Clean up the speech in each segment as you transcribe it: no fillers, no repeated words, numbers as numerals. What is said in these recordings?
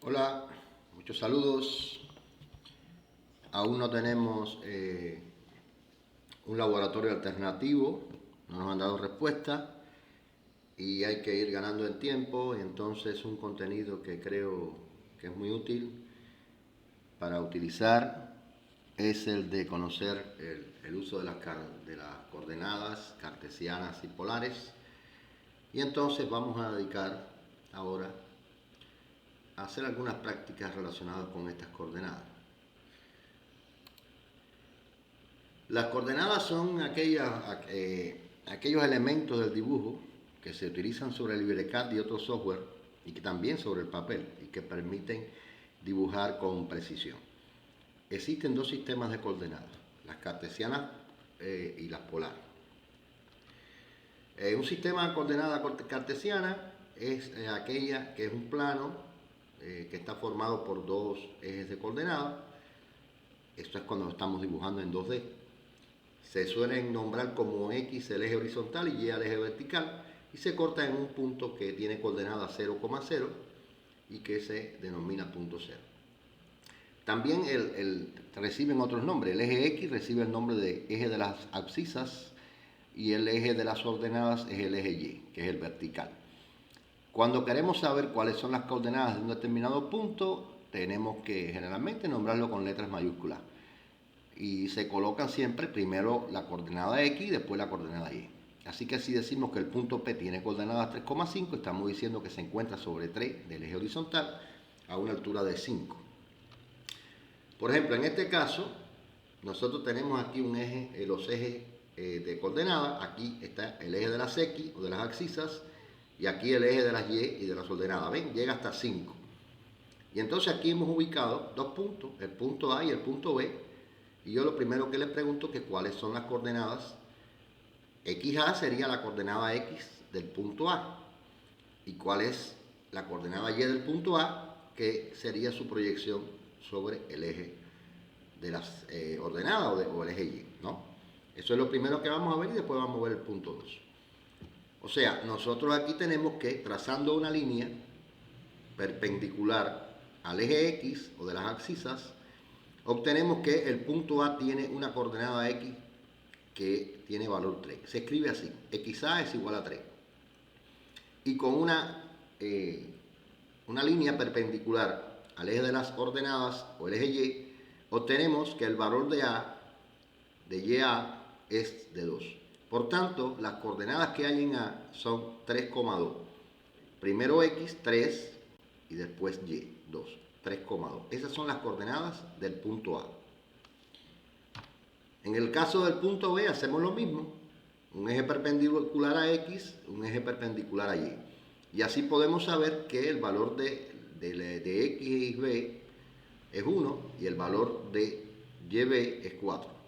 Hola, muchos saludos. Aún no tenemos un laboratorio alternativo, no nos han dado respuesta y hay que ir ganando en tiempo. Y entonces un contenido que creo que es muy útil para utilizar es el de conocer el uso de las coordenadas cartesianas y polares. Y entonces vamos a dedicar ahora a hacer algunas prácticas relacionadas con estas coordenadas. Las coordenadas son aquellos elementos del dibujo que se utilizan sobre el LibreCAD y otro software y que también sobre el papel y que permiten dibujar con precisión. Existen dos sistemas de coordenadas, las cartesianas y las polares. Un sistema de coordenada cartesiana es aquella que es un plano que está formado por dos ejes de coordenadas. Esto es cuando lo estamos dibujando en 2D. Se suelen nombrar como X el eje horizontal y Y el eje vertical y se corta en un punto que tiene coordenada 0,0 y que se denomina punto 0. También reciben otros nombres. El eje X recibe el nombre de eje de las abscisas y el eje de las ordenadas es el eje Y, que es el vertical. Cuando queremos saber cuáles son las coordenadas de un determinado punto, tenemos que generalmente nombrarlo con letras mayúsculas. Y se colocan siempre primero la coordenada X y después la coordenada Y. Así que si decimos que el punto P tiene coordenadas 3,5, estamos diciendo que se encuentra sobre 3 del eje horizontal a una altura de 5. Por ejemplo, en este caso, nosotros tenemos aquí los ejes de coordenadas. Aquí está el eje de las X o de las abscisas y aquí el eje de las Y y de las ordenadas. ¿Ven? Llega hasta 5. Y entonces aquí hemos ubicado dos puntos, el punto A y el punto B. Y yo lo primero que les pregunto es que cuáles son las coordenadas. XA sería la coordenada X del punto A. ¿Y cuál es la coordenada Y del punto A? Que sería su proyección sobre el eje de las ordenadas o el eje Y, ¿no? Eso es lo primero que vamos a ver y después vamos a ver el punto 2. O sea, nosotros aquí tenemos que, trazando una línea perpendicular al eje X o de las abscisas, obtenemos que el punto A tiene una coordenada X que tiene valor 3. Se escribe así, XA es igual a 3. Y con una línea perpendicular al eje de las ordenadas o el eje Y, obtenemos que el valor de YA es de 2. Por tanto, las coordenadas que hay en A son 3,2. Primero X, 3, y después Y, 2. 3,2. Esas son las coordenadas del punto A. En el caso del punto B hacemos lo mismo. Un eje perpendicular a X, un eje perpendicular a Y. Y así podemos saber que el valor de X y B es 1 y el valor de YB es 4.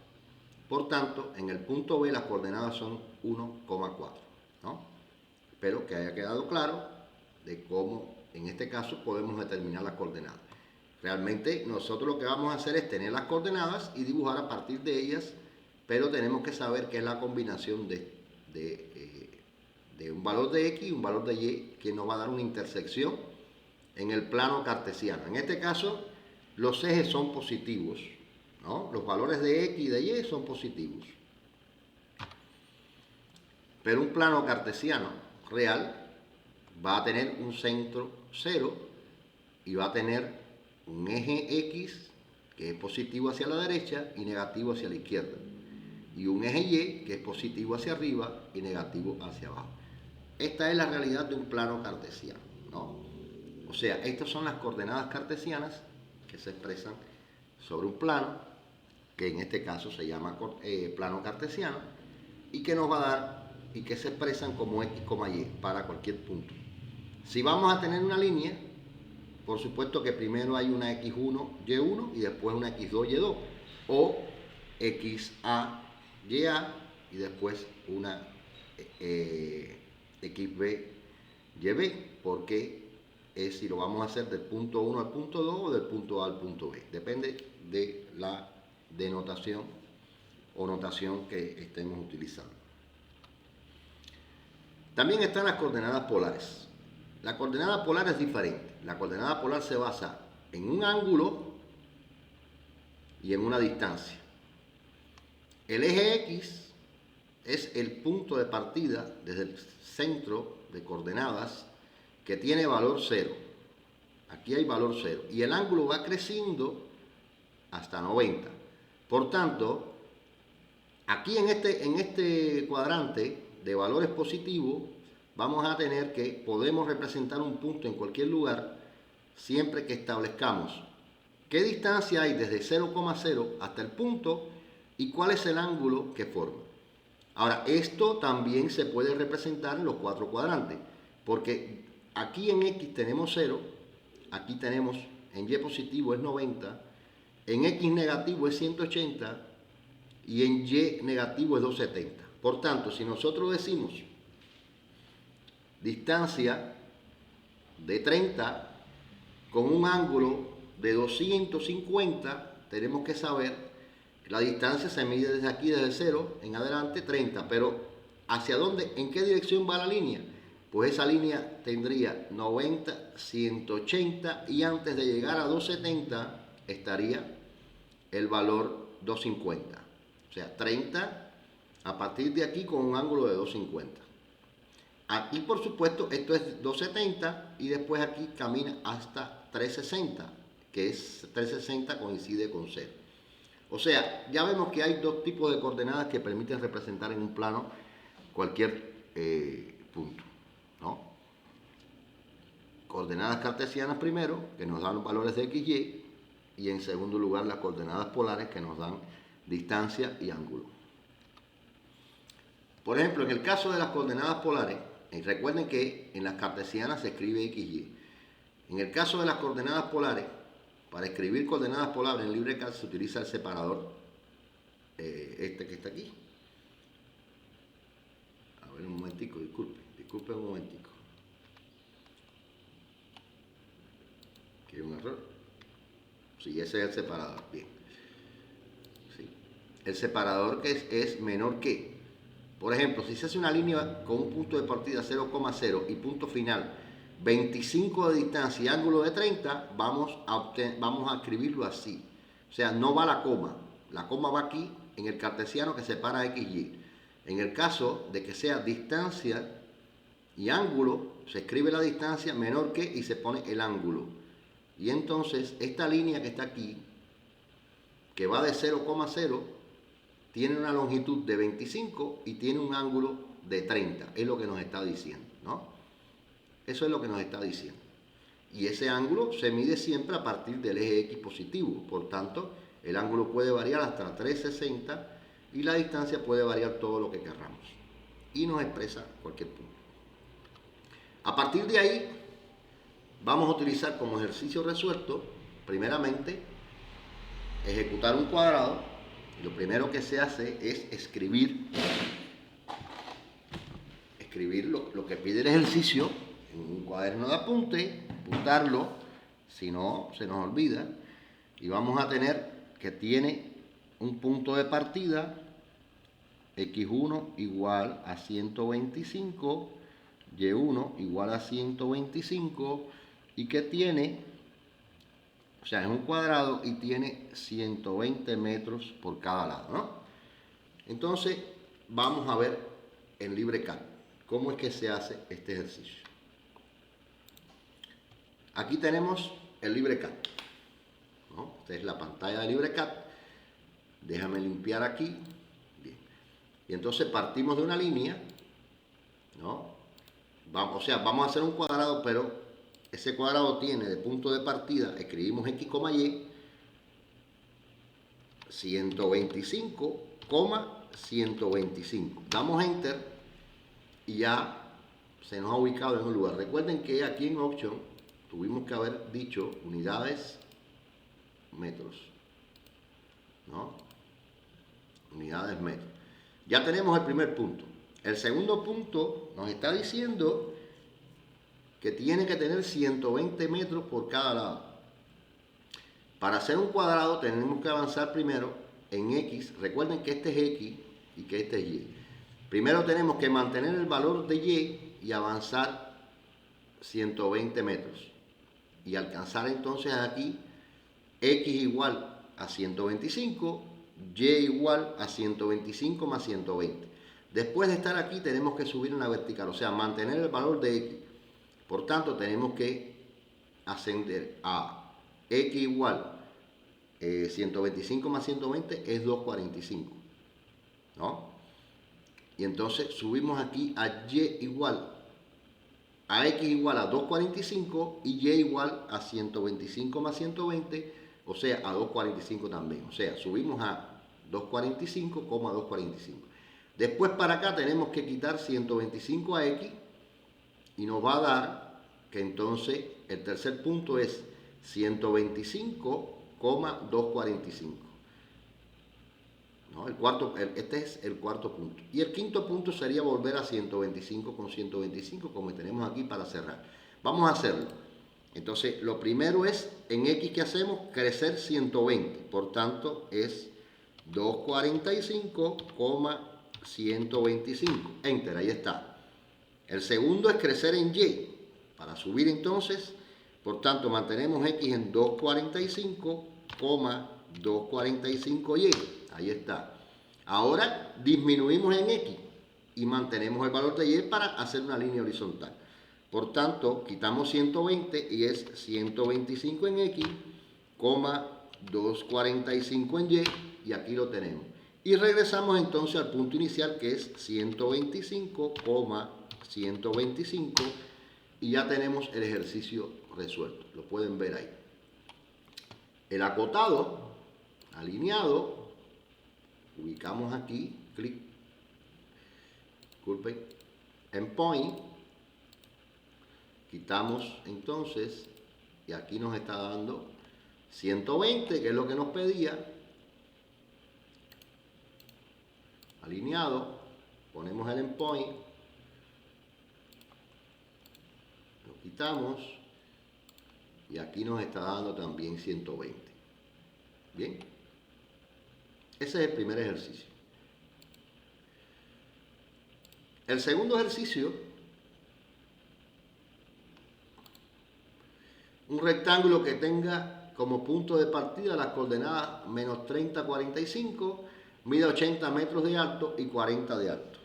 Por tanto, en el punto B las coordenadas son 1,4. ¿no? Espero que haya quedado claro de cómo en este caso podemos determinar las coordenadas. Realmente nosotros lo que vamos a hacer es tener las coordenadas y dibujar a partir de ellas, pero tenemos que saber qué es la combinación de un valor de X y un valor de Y que nos va a dar una intersección en el plano cartesiano. En este caso, los ejes son positivos, ¿no? Los valores de X y de Y son positivos. Pero un plano cartesiano real va a tener un centro 0 y va a tener un eje X que es positivo hacia la derecha y negativo hacia la izquierda. Y un eje Y que es positivo hacia arriba y negativo hacia abajo. Esta es la realidad de un plano cartesiano, ¿no? O sea, estas son las coordenadas cartesianas que se expresan sobre un plano, que en este caso se llama plano cartesiano, y que nos va a dar, y que se expresan como X, Y para cualquier punto. Si vamos a tener una línea, por supuesto que primero hay una X1, Y1 y después una X2, Y2. O XA, YA y después una XB, YB. Porque es si lo vamos a hacer del punto 1 al punto 2 o del punto A al punto B. Depende de la denotación o notación que estemos utilizando. También están las coordenadas polares. La coordenada polar es diferente. La coordenada polar se basa en un ángulo y en una distancia. El eje X es el punto de partida desde el centro de coordenadas que tiene valor 0. Aquí hay valor 0. Y el ángulo va creciendo hasta 90. Por tanto, aquí en este cuadrante de valores positivos, vamos a tener que podemos representar un punto en cualquier lugar siempre que establezcamos qué distancia hay desde 0,0 hasta el punto y cuál es el ángulo que forma. Ahora, esto también se puede representar en los 4 cuadrantes, porque aquí en X tenemos 0, aquí tenemos en Y positivo es 90, en X negativo es 180 y en Y negativo es 270. Por tanto, si nosotros decimos distancia de 30 con un ángulo de 250, tenemos que saber que la distancia se mide desde aquí, desde 0 en adelante, 30. Pero ¿hacia dónde? ¿En qué dirección va la línea? Pues esa línea tendría 90, 180 y antes de llegar a 270 estaría el valor 250. O sea, 30 a partir de aquí con un ángulo de 250. Aquí, por supuesto, esto es 270 y después aquí camina hasta 360, que es 360 coincide con 0. O sea, ya vemos que hay dos tipos de coordenadas que permiten representar en un plano cualquier punto, ¿no? Coordenadas cartesianas primero, que nos dan los valores de x, y en segundo lugar las coordenadas polares que nos dan distancia y ángulo. Por ejemplo, en el caso de las coordenadas polares, recuerden que en las cartesianas se escribe XY. En el caso de las coordenadas polares, para escribir coordenadas polares en LibreCAD se utiliza el separador, este que está aquí. A ver un momentico, disculpe un momentico. Aquí hay un error. Sí, ese es el separador, bien. Sí. El separador que es menor que. Por ejemplo, si se hace una línea con un punto de partida 0,0 y punto final 25 de distancia y ángulo de 30, vamos a escribirlo así. O sea, no va la coma. La coma va aquí en el cartesiano que separa XY. En el caso de que sea distancia y ángulo, se escribe la distancia menor que y se pone el ángulo. Y entonces esta línea que está aquí, que va de 0,0, tiene una longitud de 25 y tiene un ángulo de 30. Es lo que nos está diciendo, ¿no? Eso es lo que nos está diciendo. Y ese ángulo se mide siempre a partir del eje X positivo. Por tanto, el ángulo puede variar hasta 360 y la distancia puede variar todo lo que queramos. Y nos expresa cualquier punto. A partir de ahí, vamos a utilizar como ejercicio resuelto, primeramente, ejecutar un cuadrado. Lo primero que se hace es escribir lo que pide el ejercicio en un cuaderno de apunte, apuntarlo, si no se nos olvida, y vamos a tener que tiene un punto de partida, x1 igual a 125, y1 igual a 125, y que tiene, o sea, es un cuadrado y tiene 120 metros por cada lado, ¿no? Entonces, vamos a ver en LibreCAD cómo es que se hace este ejercicio. Aquí tenemos el LibreCAD, ¿no? Esta es la pantalla de LibreCAD. Déjame limpiar aquí. Bien. Y entonces partimos de una línea, ¿no? Vamos a hacer un cuadrado, pero ese cuadrado tiene de punto de partida, escribimos X, Y, 125, 125. Damos Enter y ya se nos ha ubicado en un lugar. Recuerden que aquí en Option tuvimos que haber dicho unidades, metros, ¿no? Unidades, metros. Ya tenemos el primer punto. El segundo punto nos está diciendo que tiene que tener 120 metros por cada lado. Para hacer un cuadrado tenemos que avanzar primero en X. Recuerden que este es X y que este es Y. Primero tenemos que mantener el valor de Y y avanzar 120 metros. Y alcanzar entonces aquí X igual a 125, Y igual a 125 más 120. Después de estar aquí tenemos que subir en la vertical, o sea, mantener el valor de X. Por tanto, tenemos que ascender a X igual 125 más 120 es 245, ¿no? Y entonces subimos aquí a Y igual a X igual a 245 y Y igual a 125 más 120, o sea, a 245 también. O sea, subimos a 245, 245. Después para acá tenemos que quitar 125 a X y nos va a dar que entonces el tercer punto es 125, 245. ¿No? Este es el cuarto punto. Y el quinto punto sería volver a 125 con 125, como tenemos aquí para cerrar. Vamos a hacerlo. Entonces, lo primero es, en X, ¿qué hacemos? Crecer 120. Por tanto, es 245, 125. Enter, ahí está. El segundo es crecer en Y. Para subir entonces, por tanto, mantenemos X en 245, 245Y. Ahí está. Ahora disminuimos en X y mantenemos el valor de Y para hacer una línea horizontal. Por tanto, quitamos 120 y es 125 en X, 245 en Y, y aquí lo tenemos. Y regresamos entonces al punto inicial, que es 125, 125, y ya tenemos el ejercicio resuelto. Lo pueden ver ahí. El acotado, alineado, ubicamos aquí, clic, disculpen, en point, quitamos entonces, y aquí nos está dando 120, que es lo que nos pedía, alineado, ponemos el endpoint, lo quitamos, y aquí nos está dando también 120. Bien, ese es el primer ejercicio. El segundo ejercicio, un rectángulo que tenga como punto de partida las coordenadas menos 30, 45, mide 80 metros de alto y 40 de alto.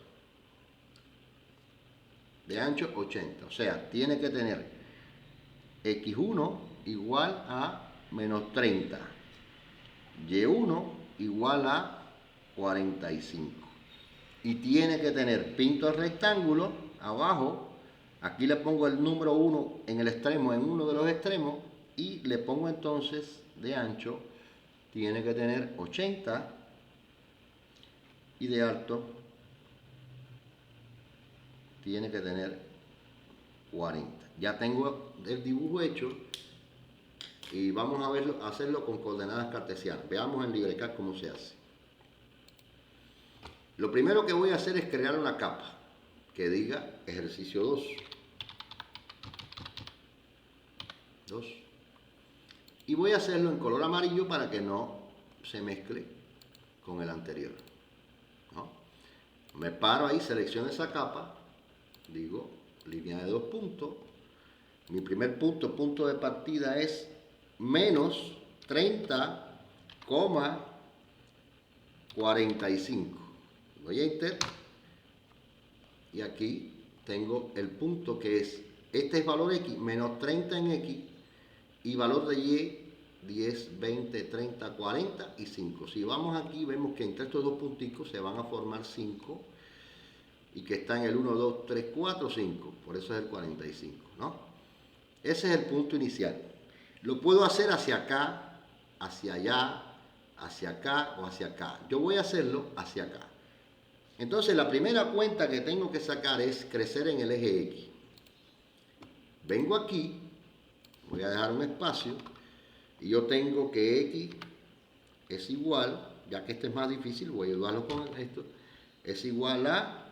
De ancho 80, o sea, tiene que tener X1 igual a menos 30, Y1 igual a 45. Y tiene que tener, pinto el rectángulo abajo, aquí le pongo el número 1 en el extremo, en uno de los extremos, y le pongo entonces de ancho, tiene que tener 80, y de alto tiene que tener 40. Ya tengo el dibujo hecho y vamos a verlo, hacerlo con coordenadas cartesianas. Veamos en LibreCAD cómo se hace. Lo primero que voy a hacer es crear una capa que diga ejercicio 2. Y voy a hacerlo en color amarillo para que no se mezcle con el anterior, ¿no? Me paro ahí, selecciono esa capa, digo línea de 2 puntos. Mi primer punto, punto de partida es menos 30, 45. Doy Enter y aquí tengo el punto que es, este es valor X, menos 30 en X, y valor de Y 10, 20, 30, 40 y 5. Si vamos aquí vemos que entre estos dos punticos se van a formar 5 y que está en el 1, 2, 3, 4, 5. Por eso es el 45, ¿no? Ese es el punto inicial. Lo puedo hacer hacia acá, hacia allá, hacia acá o hacia acá. Yo voy a hacerlo hacia acá. Entonces la primera cuenta que tengo que sacar es crecer en el eje X. Vengo aquí, voy a dejar un espacio y yo tengo que X es igual, ya que este es más difícil, voy a ayudarlo con esto, es igual a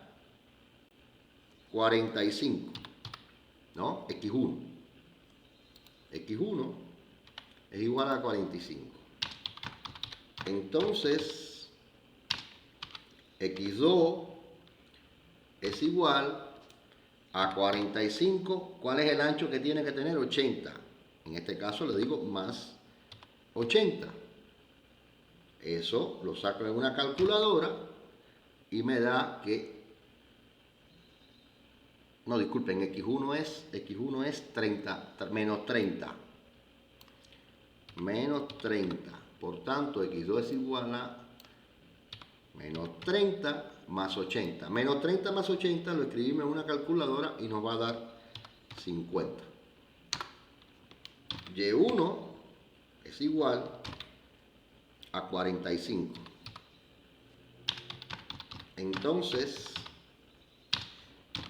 45, ¿no? X1. X1 es igual a 45. Entonces, X2 es igual a 45, ¿cuál es el ancho que tiene que tener? 80. En este caso le digo más 80. Eso lo saco en una calculadora y me da que, no, disculpen, X1 es 30, menos 30. Menos 30. Por tanto, X2 es igual a menos 30 más 80. Menos 30 más 80 lo escribimos en una calculadora y nos va a dar 50. Y1 es igual a 45. Entonces,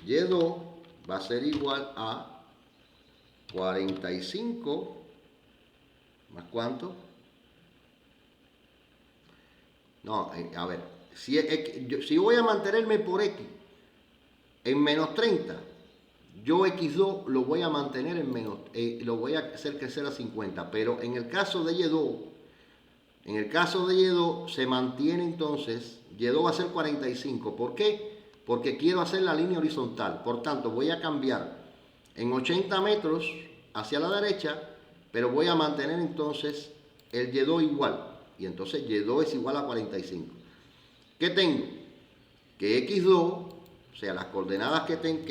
Y2 va a ser igual a 45 más ¿cuánto? No, a ver, si voy a mantenerme por X en menos 30, yo X2 lo voy a mantener en menos, lo voy a hacer crecer a 50, pero en el caso de Y2, se mantiene entonces, Y2 va a ser 45. ¿Por qué? Porque quiero hacer la línea horizontal. Por tanto, voy a cambiar en 80 metros hacia la derecha, pero voy a mantener entonces el Y2 igual. Y entonces Y2 es igual a 45. ¿Qué tengo? Que X2, o sea, las coordenadas que tengo,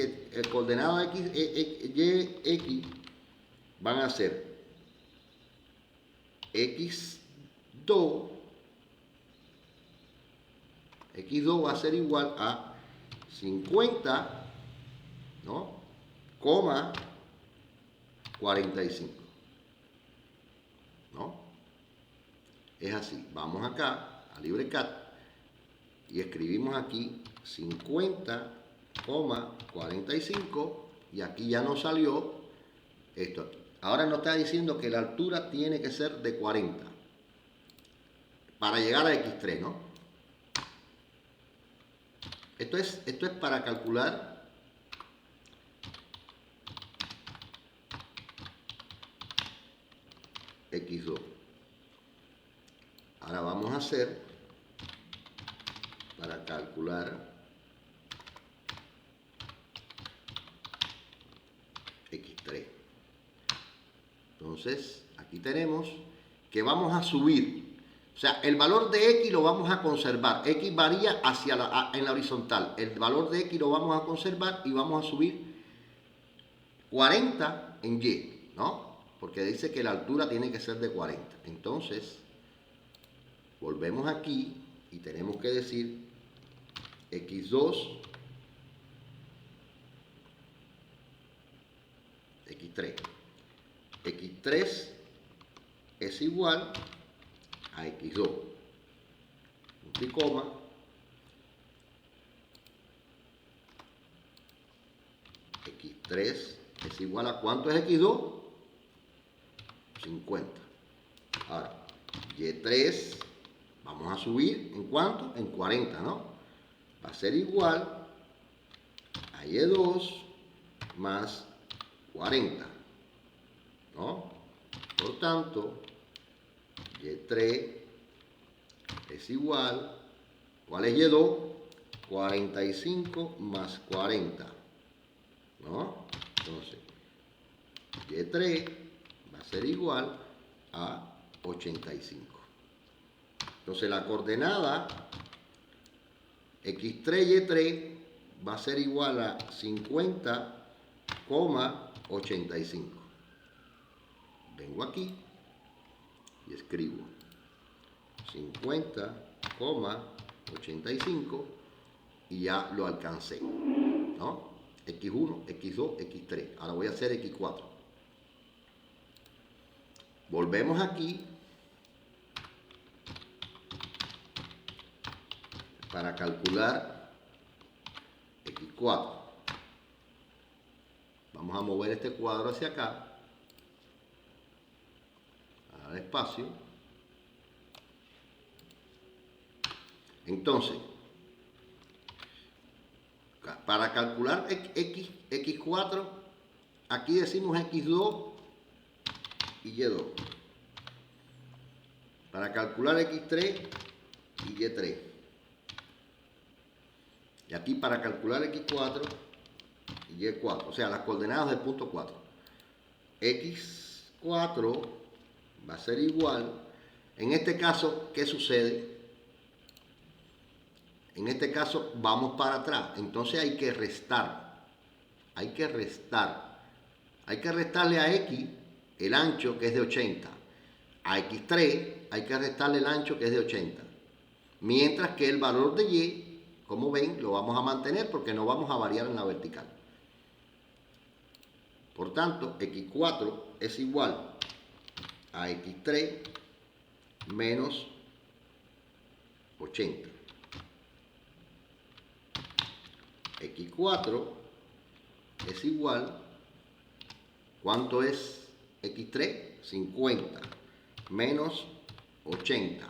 coordenadas X van a ser X2 va a ser igual a 50, ¿no? Coma 45, ¿no? Es así. Vamos acá a LibreCAD y escribimos aquí 50,45 y aquí ya nos salió esto aquí. Ahora nos está diciendo que la altura tiene que ser de 40 para llegar a X3, ¿no? Esto es para calcular X2. Ahora vamos a hacer para calcular X3. Entonces, aquí tenemos que vamos a subir. O sea, el valor de X lo vamos a conservar. X varía en la horizontal. El valor de X lo vamos a conservar y vamos a subir 40 en Y, ¿no? Porque dice que la altura tiene que ser de 40. Entonces, volvemos aquí y tenemos que decir X2, X3. X3 es igual a X2. Punto y coma. X3 es igual a ¿cuánto es X2? 50. Ahora, Y3, vamos a subir ¿en cuánto? En 40, ¿no? Va a ser igual a Y2 más 40, ¿no? Por tanto, Y3 es igual, ¿cuál es Y2? 45 más 40, ¿no? Entonces, Y3 va a ser igual a 85. Entonces, la coordenada X3, Y3 va a ser igual a 50,85. Vengo aquí y escribo 50,85 y ya lo alcancé, ¿no? X1, X2, X3. Ahora voy a hacer X4. Volvemos aquí para calcular X4. Vamos a mover este cuadro hacia acá, a dar espacio. Entonces, para calcular X4, aquí decimos X2 y Y2. Para calcular X3 y Y3. Y aquí para calcular X4 y4, o sea, las coordenadas del punto 4. x4 va a ser igual, en este caso, ¿qué sucede? En este caso vamos para atrás, entonces hay que restar, hay que restarle a x el ancho que es de 80, a x3 hay que restarle el ancho que es de 80, mientras que el valor de y, como ven, lo vamos a mantener porque no vamos a variar en la vertical. Por tanto, x4 es igual a x3 menos 80. x4 es igual, ¿cuánto es x3? 50 menos 80.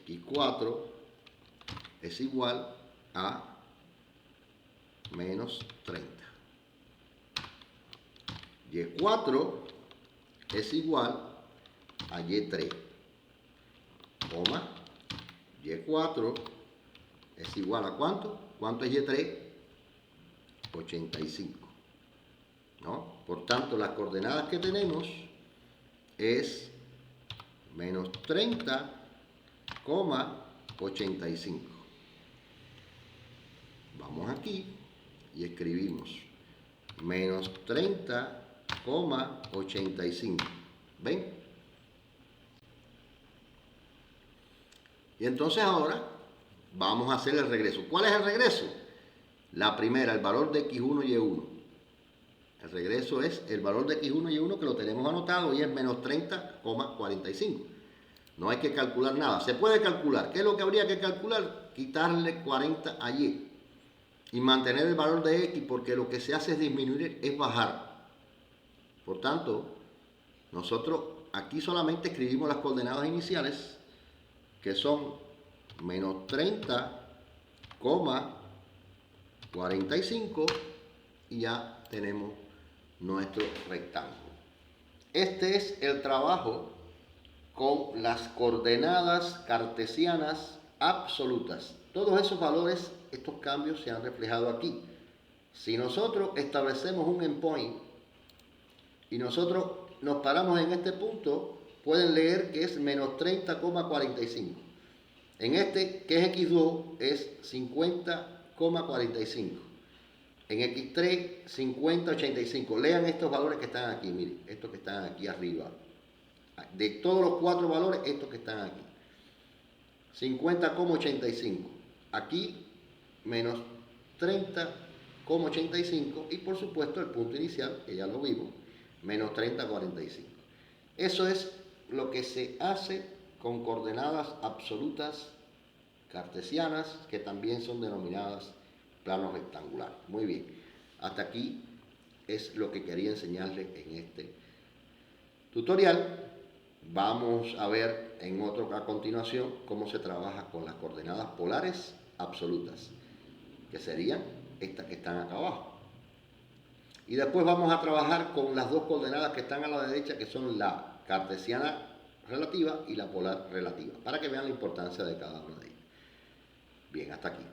x4 es igual a menos 30. y4 es igual a y3, coma, y4 es igual a ¿cuánto? ¿Cuánto es y3? 85, ¿no? Por tanto, las coordenadas que tenemos es menos 30,85. Vamos aquí y escribimos menos 30,85. ¿Ven? Y entonces ahora vamos a hacer el regreso. ¿Cuál es el regreso? La primera, el valor de x1 y y1. El regreso es el valor de x1 y y1 que lo tenemos anotado y es menos 30,45. No hay que calcular nada. Se puede calcular. ¿Qué es lo que habría que calcular? Quitarle 40 a y y mantener el valor de x, porque lo que se hace es disminuir, es bajar. Por tanto, nosotros aquí solamente escribimos las coordenadas iniciales, que son menos 30,45, y ya tenemos nuestro rectángulo. Este es el trabajo con las coordenadas cartesianas absolutas. Todos esos valores, estos cambios se han reflejado aquí. Si nosotros establecemos un endpoint y nosotros nos paramos en este punto, pueden leer que es menos 30,45. En este, que es x2, es 50,45. En x3, 50,85. Lean estos valores que están aquí, miren, estos que están aquí arriba. De todos los 4 valores, estos que están aquí. 50,85. Aquí, menos 30,85. Y por supuesto, el punto inicial, que ya lo vimos, menos 30,45. Eso es lo que se hace con coordenadas absolutas cartesianas, que también son denominadas plano rectangular. Muy bien, hasta aquí es lo que quería enseñarles en este tutorial. Vamos a ver en otro a continuación cómo se trabaja con las coordenadas polares absolutas, que serían estas que están acá abajo. Y después vamos a trabajar con las dos coordenadas que están a la derecha, que son la cartesiana relativa y la polar relativa, para que vean la importancia de cada una de ellas. Bien, hasta aquí.